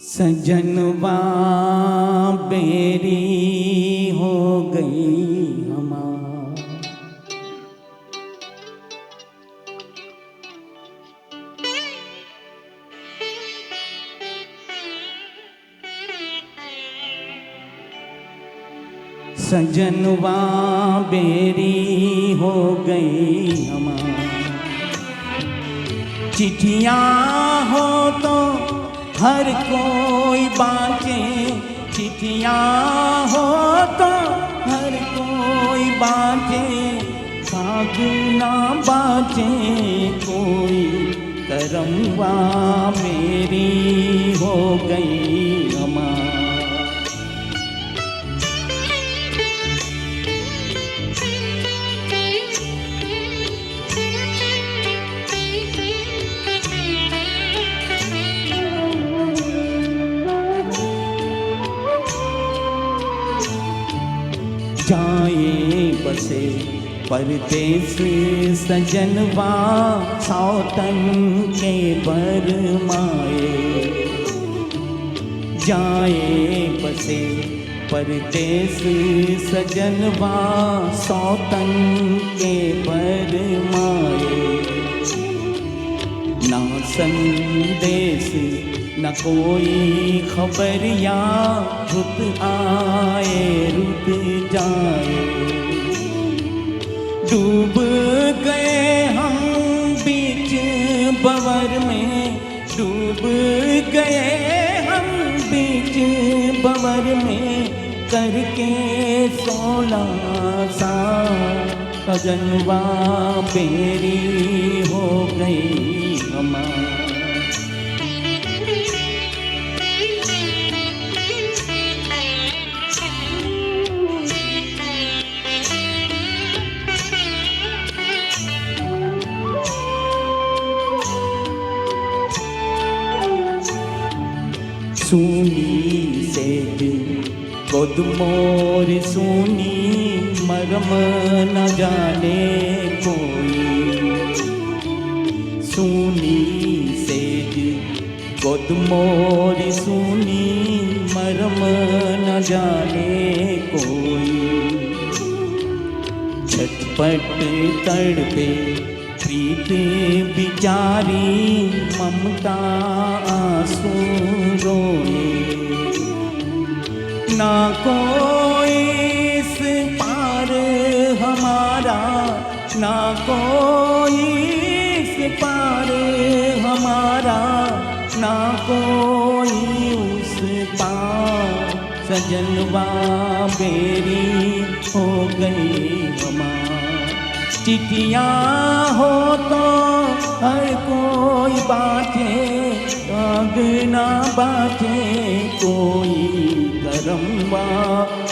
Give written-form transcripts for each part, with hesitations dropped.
सजनवा बेरी हो गई हमार। सजनवा बेरी हो गई हमार। चिट्ठियाँ हो तो हर कोई बाँचे, चिट्ठियाँ हो तो हर कोई बाँचे, भाग ना बाँचे कोई, करमवा मेरी हो गई हमार। जाए बसे परदेस सजनवा सौतन के बरमाए। जाए बसे परदेस सजनवा सौतन के बरमाए। ना संदेश न कोई खबर या रुत आए रुत जाए। डूब गए हम बीच बवर में, डूब गए हम बीच बवर में, करके 16 साल सजनवा बेरी हो गई हमार। सुनी सेज गोद मोर सुनी, मरम न जाने कोई। सुनी सेज गोद मोर सुनी, मरम न जाने कोई। छटपट तड़पे प्रीत बिचारी, ममता आंसू रोए। ना कोई इस पार हमारा, ना कोई इस पार हमारा, ना कोई उस पार, सजनवा बेरी हो गई हमार। चिट्ठियाँ हो तो हर कोई बाँटे, आग ना बाँटे कोई, करमवा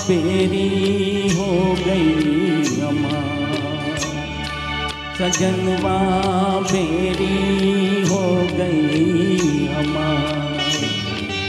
बेरी हो गई हमार। सजनवा बेरी हो गई हमार।